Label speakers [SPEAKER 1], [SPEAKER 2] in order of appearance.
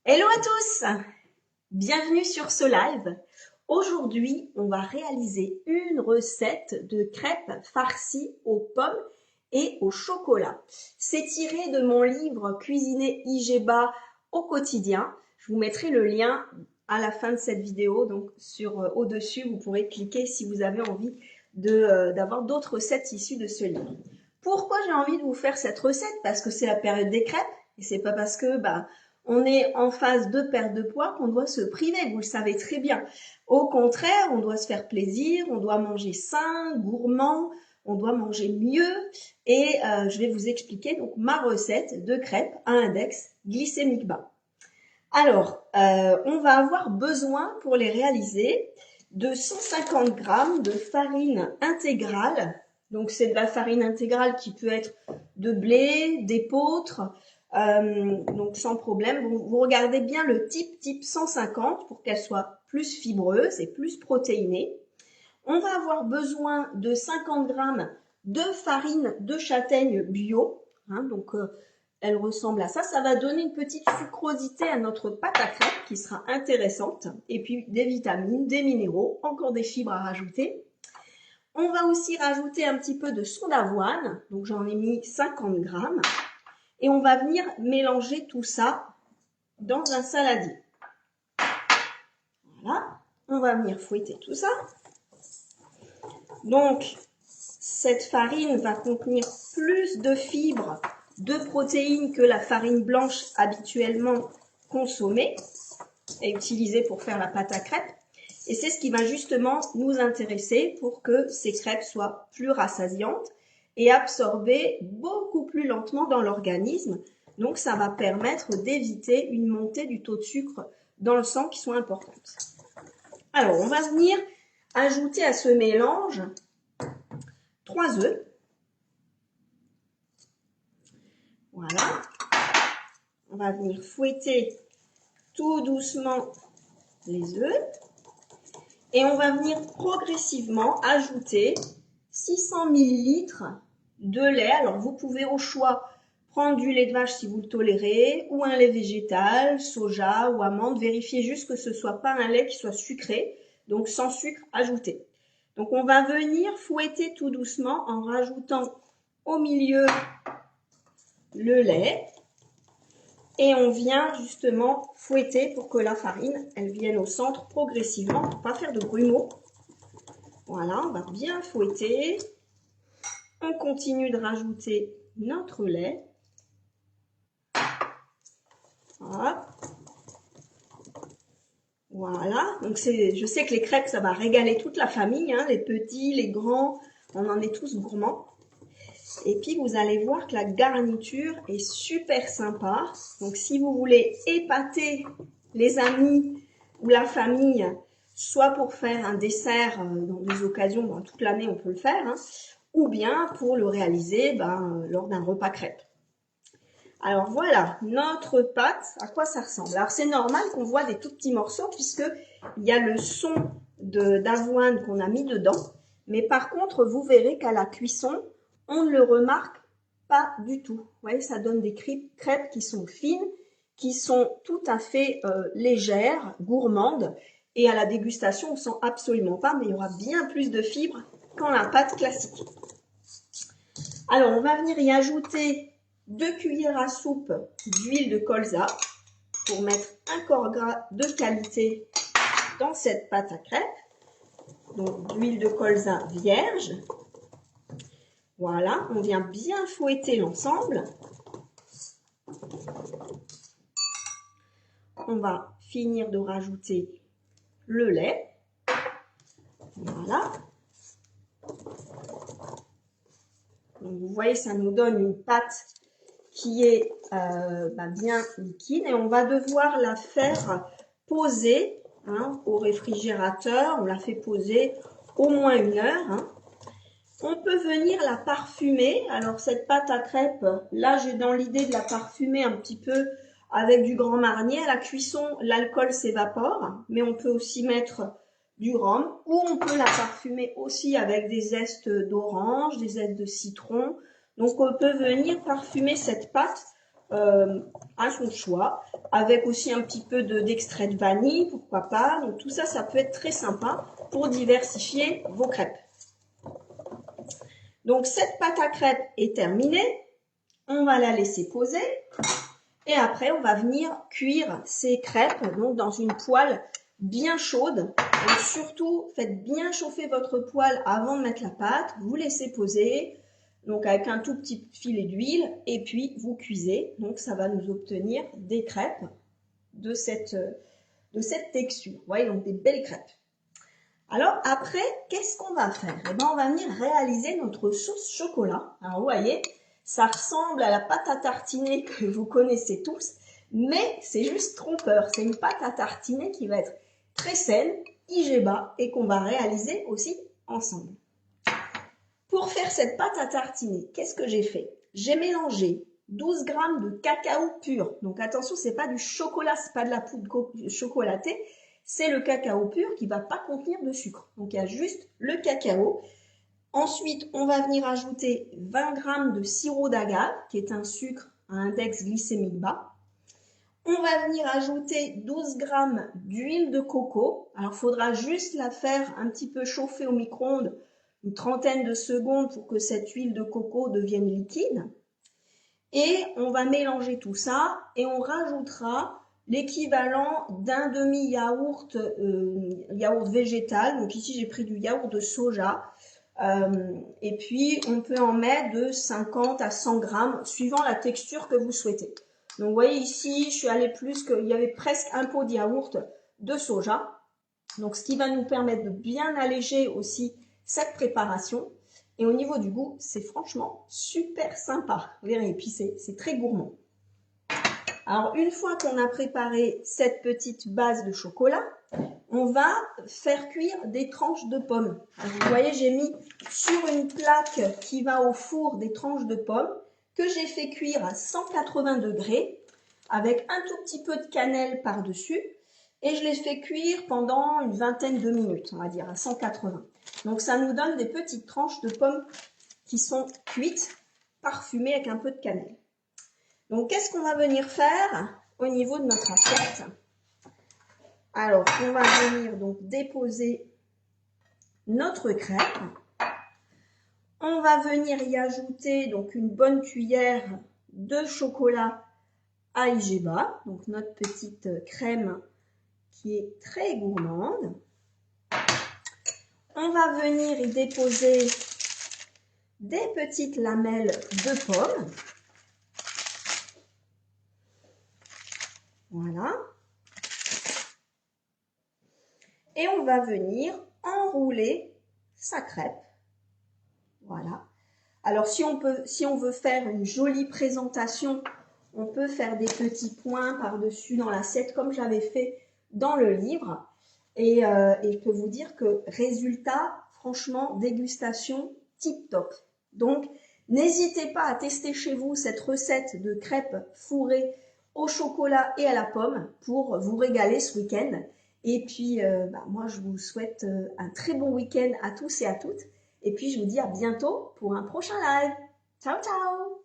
[SPEAKER 1] Hello à tous, bienvenue sur ce live. Aujourd'hui, on va réaliser une recette de crêpes farcies aux pommes et au chocolat. C'est tiré de mon livre Cuisiner IGBA au quotidien. Je vous mettrai le lien à la fin de cette vidéo, donc au-dessus, vous pourrez cliquer si vous avez envie d'avoir d'autres recettes issues de ce livre. Pourquoi j'ai envie de vous faire cette recette? Parce que c'est la période des crêpes et c'est pas parce que on est en phase de perte de poids qu'on doit se priver, vous le savez très bien. Au contraire, on doit se faire plaisir, on doit manger sain, gourmand, on doit manger mieux. Et je vais vous expliquer donc ma recette de crêpes à index glycémique bas. Alors, on va avoir besoin pour les réaliser de 150 g de farine intégrale. Donc, c'est de la farine intégrale qui peut être de blé, d'épeautre, donc sans problème. Vous regardez bien le type 150 pour qu'elle soit plus fibreuse et plus protéinée. On va avoir besoin de 50 g de farine de châtaigne bio. Donc, elle ressemble à ça. Ça va donner une petite sucrosité à notre pâte à crêpes qui sera intéressante. Et puis des vitamines, des minéraux, encore des fibres à rajouter. On va aussi rajouter un petit peu de son d'avoine. Donc, j'en ai mis 50 g. Et on va venir mélanger tout ça dans un saladier. Voilà, on va venir fouetter tout ça. Donc, cette farine va contenir plus de fibres, de protéines que la farine blanche habituellement consommée et utilisée pour faire la pâte à crêpes. Et c'est ce qui va justement nous intéresser pour que ces crêpes soient plus rassasiantes et absorbées beaucoup plus lentement dans l'organisme. Donc, ça va permettre d'éviter une montée du taux de sucre dans le sang qui sont importantes. Alors, on va venir ajouter à ce mélange 3 œufs. Voilà. On va venir fouetter tout doucement les œufs. Et on va venir progressivement ajouter 600 ml de lait. Alors, vous pouvez au choix prendre du lait de vache si vous le tolérez, ou un lait végétal, soja ou amande. Vérifiez juste que ce ne soit pas un lait qui soit sucré, donc sans sucre ajouté. Donc, on va venir fouetter tout doucement en rajoutant au milieu le lait. Et on vient justement fouetter pour que la farine, elle vienne au centre progressivement, pour ne pas faire de grumeaux. Voilà, on va bien fouetter. On continue de rajouter notre lait. Voilà. Voilà, donc je sais que les crêpes, ça va régaler toute la famille, les petits, les grands, on en est tous gourmands. Et puis, vous allez voir que la garniture est super sympa. Donc, si vous voulez épater les amis ou la famille, soit pour faire un dessert dans des occasions, toute l'année on peut le faire, ou bien pour le réaliser lors d'un repas crêpe. Alors voilà, notre pâte, à quoi ça ressemble? Alors c'est normal qu'on voit des tout petits morceaux puisqu'il y a le son d'avoine qu'on a mis dedans. Mais par contre, vous verrez qu'à la cuisson, on ne le remarque pas du tout. Vous voyez, ça donne des crêpes qui sont fines, qui sont tout à fait légères, gourmandes. Et à la dégustation, on ne sent absolument pas, mais il y aura bien plus de fibres qu'en la pâte classique. Alors, on va venir y ajouter 2 cuillères à soupe d'huile de colza pour mettre un corps gras de qualité dans cette pâte à crêpes. Donc, d'huile de colza vierge. Voilà, on vient bien fouetter l'ensemble. On va finir de rajouter le lait. Voilà. Donc, vous voyez, ça nous donne une pâte qui est bien liquide et on va devoir la faire poser au réfrigérateur. On la fait poser au moins 1 heure. On peut venir la parfumer. Alors cette pâte à crêpes, là j'ai dans l'idée de la parfumer un petit peu avec du Grand Marnier. À la cuisson, l'alcool s'évapore, mais on peut aussi mettre du rhum ou on peut la parfumer aussi avec des zestes d'orange, des zestes de citron. Donc on peut venir parfumer cette pâte à son choix, avec aussi un petit peu d'extrait de vanille, pourquoi pas. Donc tout ça, ça peut être très sympa pour diversifier vos crêpes. Donc cette pâte à crêpes est terminée, on va la laisser poser et après on va venir cuire ces crêpes donc dans une poêle bien chaude. Et surtout, faites bien chauffer votre poêle avant de mettre la pâte, vous laissez poser, donc avec un tout petit filet d'huile, et puis vous cuisez. Donc ça va nous obtenir des crêpes de cette texture. Vous voyez, donc des belles crêpes. Alors après, qu'est-ce qu'on va faire? Eh bien, on va venir réaliser notre sauce chocolat. Alors vous voyez, ça ressemble à la pâte à tartiner que vous connaissez tous, mais c'est juste trompeur. C'est une pâte à tartiner qui va être très saine, IG bas, et qu'on va réaliser aussi ensemble. Pour faire cette pâte à tartiner, qu'est-ce que j'ai fait? J'ai mélangé 12 g de cacao pur. Donc attention, c'est pas du chocolat, c'est pas de la poudre chocolatée, c'est le cacao pur qui va pas contenir de sucre. Donc il y a juste le cacao. Ensuite, on va venir ajouter 20 g de sirop d'agave, qui est un sucre à index glycémique bas. On va venir ajouter 12 g d'huile de coco. Alors, il faudra juste la faire un petit peu chauffer au micro-ondes, une trentaine de secondes pour que cette huile de coco devienne liquide. Et on va mélanger tout ça et on rajoutera l'équivalent d'un demi-yaourt yaourt végétal. Donc ici, j'ai pris du yaourt de soja. Et puis, on peut en mettre de 50 à 100 grammes suivant la texture que vous souhaitez. Donc, vous voyez ici, je suis allée plus qu'il y avait presque un pot de yaourt de soja. Donc, ce qui va nous permettre de bien alléger aussi cette préparation. Et au niveau du goût, c'est franchement super sympa. Vous verrez, et puis c'est très gourmand. Alors, une fois qu'on a préparé cette petite base de chocolat, on va faire cuire des tranches de pommes. Alors, vous voyez, j'ai mis sur une plaque qui va au four des tranches de pommes que j'ai fait cuire à 180 degrés avec un tout petit peu de cannelle par-dessus. Et je les fais cuire pendant une vingtaine de minutes, on va dire, à 180. Donc, ça nous donne des petites tranches de pommes qui sont cuites, parfumées avec un peu de cannelle. Donc, qu'est-ce qu'on va venir faire au niveau de notre assiette? Alors, on va venir donc déposer notre crêpe. On va venir y ajouter donc une bonne cuillère de chocolat à IG bas, donc notre petite crème qui est très gourmande. On va venir y déposer des petites lamelles de pommes. Voilà. Et on va venir enrouler sa crêpe. Voilà. Alors, si on veut faire une jolie présentation, on peut faire des petits points par-dessus dans l'assiette comme j'avais fait dans le livre. Et je peux vous dire que résultat, franchement, dégustation tip top. Donc, n'hésitez pas à tester chez vous cette recette de crêpes fourrées au chocolat et à la pomme pour vous régaler ce week-end. Et puis, moi, je vous souhaite un très bon week-end à tous et à toutes. Et puis, je vous dis à bientôt pour un prochain live. Ciao, ciao!